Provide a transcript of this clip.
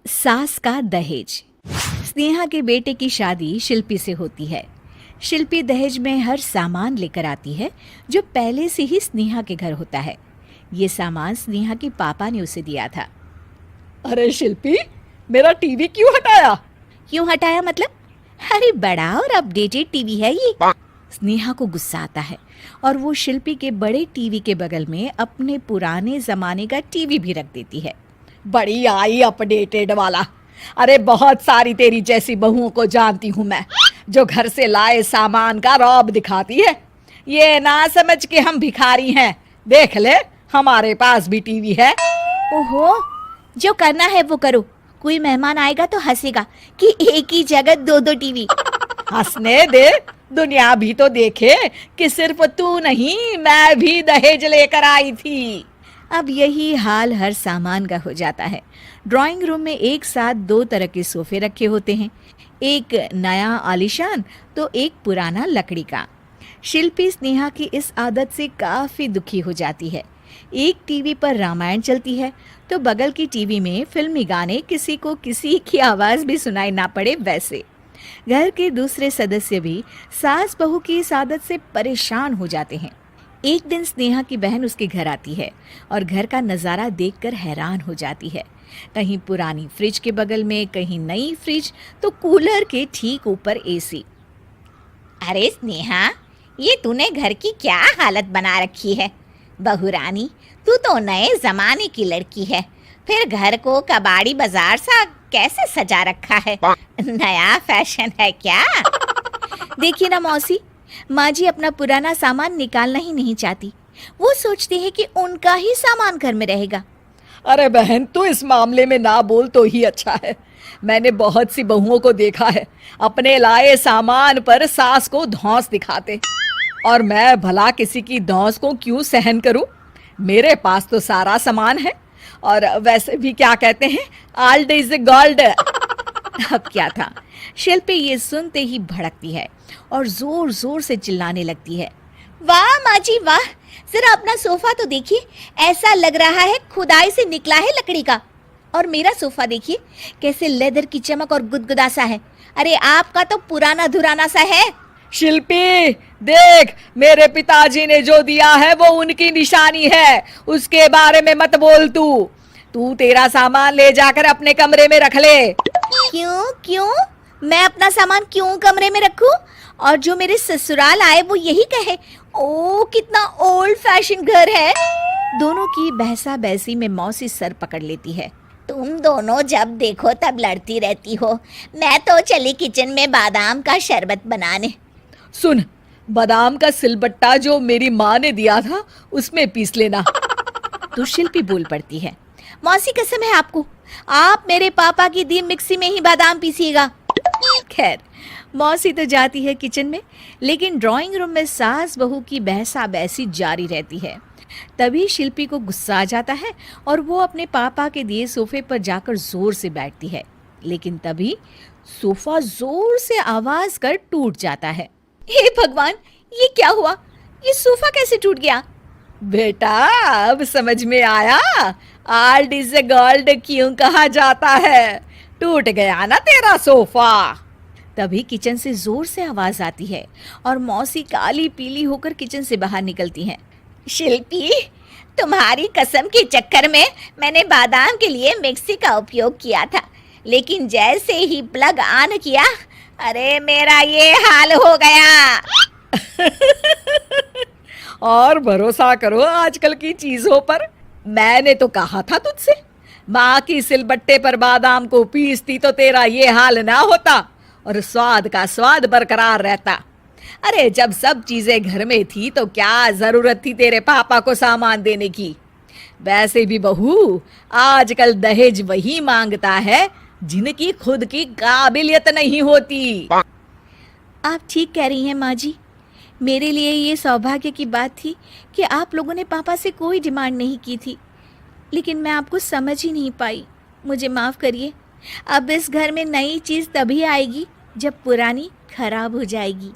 सास का दहेज। स्नेहा के बेटे की शादी शिल्पी से होती है। शिल्पी दहेज में हर सामान लेकर आती है जो पहले से ही स्नेहा के घर होता है। ये सामान स्नेहा के पापा ने उसे दिया था। अरे शिल्पी, मेरा टीवी क्यों हटाया? क्यों हटाया मतलब? अरे बड़ा और अपडेटेड टीवी है ये। स्नेहा को गुस्सा आता है और वो शिल्पी के बड़े टीवी के बगल में अपने पुराने जमाने का टीवी भी रख देती है। बड़ी आई अपडेटेड वाला। अरे बहुत सारी तेरी जैसी बहुओं को जानती हूँ मैं, जो घर से लाए सामान का रौब दिखाती है। ये ना समझ के हम भिखारी हैं। देख ले, हमारे पास भी टीवी है। ओहो, जो करना है वो करो। कोई मेहमान आएगा तो हंसेगा कि एक ही जगह दो दो टीवी। हंसने दे, दुनिया भी तो देखे कि सिर्फ तू नहीं, मैं भी दहेज लेकर आई थी। अब यही हाल हर सामान का हो जाता है। ड्राइंग रूम में एक साथ दो तरह के सोफे रखे होते हैं, एक नया आलीशान तो एक पुराना लकड़ी का। शिल्पी स्नेहा की इस आदत से काफी दुखी हो जाती है। एक टीवी पर रामायण चलती है तो बगल की टीवी में फिल्मी गाने, किसी को किसी की आवाज भी सुनाई ना पड़े वैसे। घर के दूसरे सदस्य भी सास बहू की इस आदत से परेशान हो जाते हैं। एक दिन स्नेहा की बहन उसके घर आती है और घर का नज़ारा देखकर हैरान हो जाती है। कहीं पुरानी फ्रिज के बगल में, कहीं नई फ्रिज, तो कूलर के ठीक ऊपर एसी। अरे स्नेहा, ये तूने घर की क्या हालत बना रखी है? बहू रानी, तू तो नए जमाने की लड़की है, फिर घर को कबाड़ी बाजार सा कैसे सजा रखा है? नया फैशन है क्या? देखिए ना मौसी, माँ जी अपना पुराना सामान निकालना ही नहीं चाहती। वो सोचती है कि उनका ही सामान घर में रहेगा। अरे बहन, तू इस मामले में ना बोल तो ही अच्छा है। मैंने बहुत सी बहुओं को देखा है अपने लाए सामान पर सास को धौंस दिखाते, और मैं भला किसी की धौंस को क्यों सहन करूं? मेरे पास तो सारा सामान है, और वैसे भी क्या कहते हैं, ओल्ड इज गोल्ड। अब क्या था, शिल्पी ये सुनते ही भड़कती है और जोर जोर से चिल्लाने लगती है। वाह माँ जी वाह, जरा अपना सोफा तो देखिए, ऐसा लग रहा है खुदाई से निकला है लकड़ी का। और मेरा सोफा देखिए कैसे लेदर की चमक और गुदगुदा सा है। अरे आपका तो पुराना धुराना सा है। शिल्पी देख, मेरे पिताजी ने जो दिया है वो उनकी निशानी है, उसके बारे में मत बोल। तू तेरा सामान ले जाकर अपने कमरे में रख ले। क्यों क्यों? मैं अपना सामान क्यों कमरे में रखूं? और जो मेरे ससुराल आए वो यही कहे, ओ कितना ओल्ड फैशन घर है। दोनों की बहसा बहसी में मौसी सर पकड़ लेती है। तुम दोनों जब देखो तब लड़ती रहती हो। मैं तो चली किचन में बादाम का शरबत बनाने। सुन, बादाम का सिलबट्टा जो मेरी माँ ने दिया था उसमें पीस लेना। तो शिल्पी बोल पड़ती है, मौसी कसम है आपको, आप मेरे पापा की दी मिक्सी में ही बादाम पीसिएगा। खैर, मौसी तो जाती है किचन में, लेकिन ड्राइंग रूम में सास बहू की बहसा बहसी जारी रहती है। तभी शिल्पी को गुस्सा आ जाता है और वो अपने पापा के दिए सोफे पर जाकर जोर से बैठती है, लेकिन तभी सोफा जोर से आवाज कर टूट जाता है। हे भगवान, ये क्या हुआ? ये सोफा कैसे टूट गया? बेटा, अब समझ में आया ओल्ड इज गोल्ड क्यों कहा जाता है। टूट गया ना तेरा सोफा। तभी किचन से जोर से आवाज आती है और मौसी काली पीली होकर किचन से बाहर निकलती हैं। शिल्पी, तुम्हारी कसम के चक्कर में मैंने बादाम के लिए मिक्सी का उपयोग किया था, लेकिन जैसे ही प्लग ऑन किया, अरे मेरा ये हाल हो गया। और भरोसा करो आजकल की चीजों पर। मैंने तो कहा था तुझसे, माँ की सिलबट्टे पर बादाम को पीसती तो तेरा ये हाल ना होता और स्वाद का स्वाद बरकरार रहता। अरे जब सब चीजें घर में थी तो क्या जरूरत थी तेरे पापा को सामान देने की? वैसे भी बहू, आजकल दहेज वही मांगता है जिनकी खुद की काबिलियत नहीं होती। आप ठीक कह रही हैं माँ जी। मेरे लिए ये सौभाग्य की बात थी कि आप लोगों ने पापा से कोई डिमांड नहीं की थी, लेकिन मैं आपको समझ ही नहीं पाई। मुझे माफ़ करिए। अब इस घर में नई चीज़ तभी आएगी जब पुरानी खराब हो जाएगी।